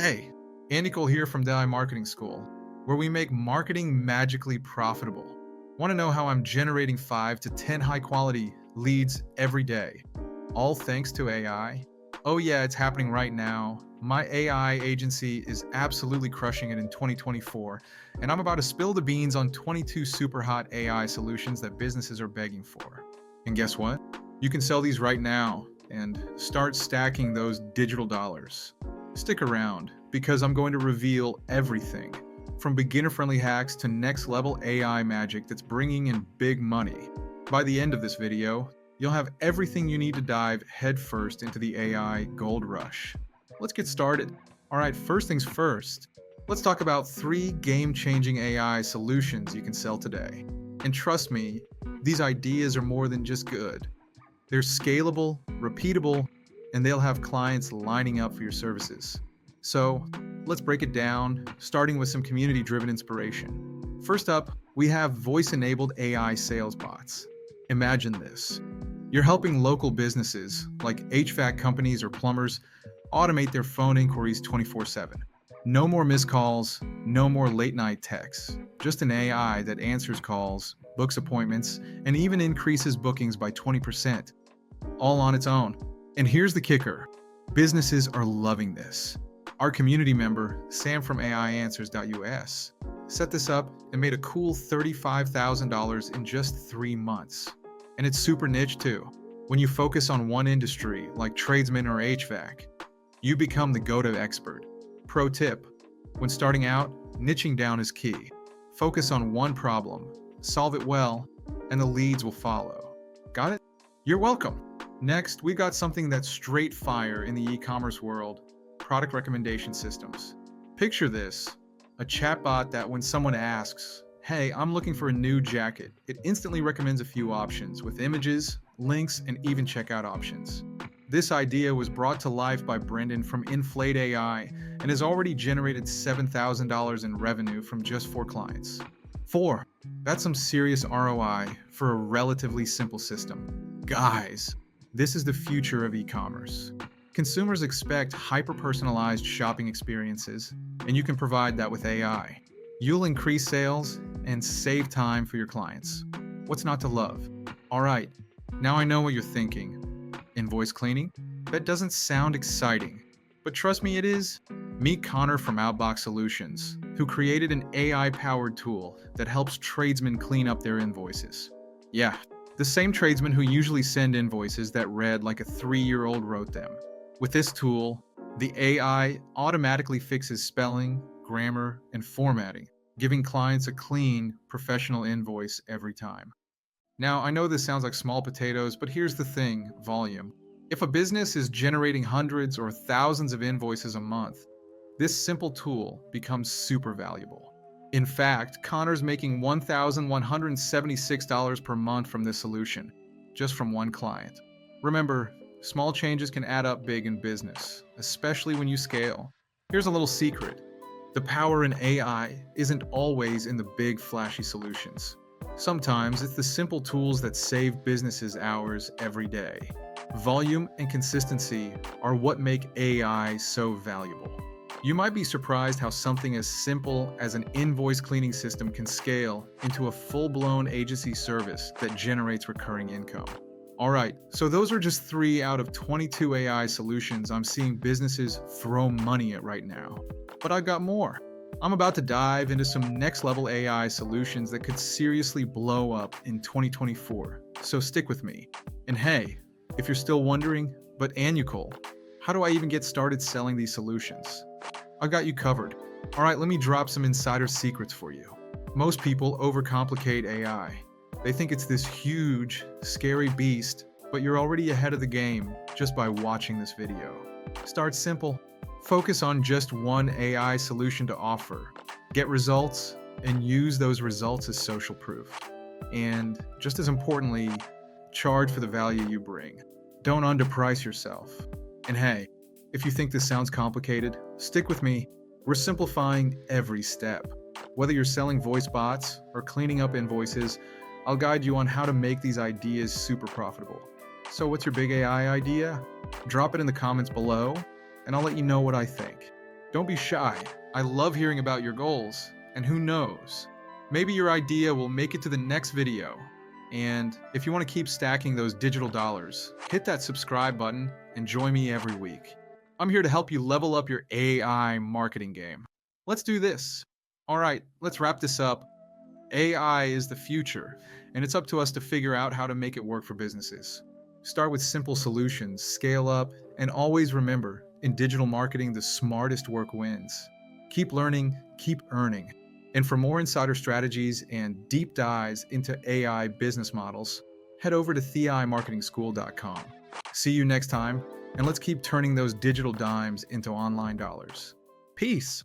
Hey, Anukool here from TheAIMarketingSchool, where we make marketing magically profitable. Want to know how I'm generating 5 to 10 high quality leads every day? All thanks to AI? Oh, yeah, it's happening right now. My AI agency is absolutely crushing it in 2024, and I'm about to spill the beans on 22 super hot AI solutions that businesses are begging for. And guess what? You can sell these right now and start stacking those digital dollars. Stick around because I'm going to reveal everything from beginner friendly hacks to next level AI magic that's bringing in big money. By the end of this video, you'll have everything you need to dive headfirst into the AI gold rush. Let's get started. All right, first things first, let's talk about 3 game changing AI solutions you can sell today. And trust me, these ideas are more than just good. They're scalable, repeatable, and they'll have clients lining up for your services. So let's break it down, starting with some community-driven inspiration. First up, we have voice-enabled AI sales bots. Imagine this. You're helping local businesses, like HVAC companies or plumbers, automate their phone inquiries 24/7. No more missed calls, no more late-night texts. Just an AI that answers calls, books appointments, and even increases bookings by 20%, all on its own. And here's the kicker. Businesses are loving this. Our community member, Sam from AIAnswers.us, set this up and made a cool $35,000 in just 3 months. And it's super niche too. When you focus on one industry, like tradesmen or HVAC, you become the go-to expert. Pro tip, when starting out, niching down is key. Focus on one problem, solve it well, and the leads will follow. Got it? You're welcome. Next, we got something that's straight fire in the e-commerce world, product recommendation systems. Picture this, a chatbot that when someone asks, hey, I'm looking for a new jacket, it instantly recommends a few options with images, links, and even checkout options. This idea was brought to life by Brendan from Inflate AI and has already generated $7,000 in revenue from just 4 clients. 4. That's some serious ROI for a relatively simple system. Guys, this is the future of e-commerce. Consumers expect hyper-personalized shopping experiences, and you can provide that with AI. You'll increase sales and save time for your clients. What's not to love? All right, now I know what you're thinking. Invoice cleaning? That doesn't sound exciting, but trust me, it is. Meet Connor from Outbox Solutions, who created an AI-powered tool that helps tradesmen clean up their invoices. Yeah, the same tradesmen who usually send invoices that read like a 3-year-old wrote them. With this tool, the AI automatically fixes spelling, grammar, and formatting, giving clients a clean, professional invoice every time. Now, I know this sounds like small potatoes, but here's the thing, volume. If a business is generating hundreds or thousands of invoices a month, this simple tool becomes super valuable. In fact, Connor's making $1,176 per month from this solution, just from one client. Remember, small changes can add up big in business, especially when you scale. Here's a little secret. The power in AI isn't always in the big flashy solutions. Sometimes it's the simple tools that save businesses hours every day. Volume and consistency are what make AI so valuable. You might be surprised how something as simple as an invoice cleaning system can scale into a full-blown agency service that generates recurring income. All right, so those are just 3 out of 22 AI solutions I'm seeing businesses throw money at right now. But I've got more. I'm about to dive into some next-level AI solutions that could seriously blow up in 2024, so stick with me. And hey, if you're still wondering, but Anukool, how do I even get started selling these solutions? I've got you covered. All right, let me drop some insider secrets for you. Most people overcomplicate AI. They think it's this huge, scary beast, but you're already ahead of the game just by watching this video. Start simple. Focus on just one AI solution to offer. Get results and use those results as social proof. And just as importantly, charge for the value you bring. Don't underprice yourself. And hey, if you think this sounds complicated, stick with me. We're simplifying every step. Whether you're selling voice bots or cleaning up invoices, I'll guide you on how to make these ideas super profitable. So what's your big AI idea? Drop it in the comments below, and I'll let you know what I think. Don't be shy. I love hearing about your goals, and who knows? Maybe your idea will make it to the next video. And if you want to keep stacking those digital dollars, hit that subscribe button and join me every week. I'm here to help you level up your AI marketing game. Let's do this. All right, let's wrap this up. AI is the future, and it's up to us to figure out how to make it work for businesses. Start with simple solutions, scale up, and always remember, in digital marketing, the smartest work wins. Keep learning, keep earning. And for more insider strategies and deep dives into AI business models, head over to TheAIMarketingSchool.com. See you next time, and let's keep turning those digital dimes into online dollars. Peace.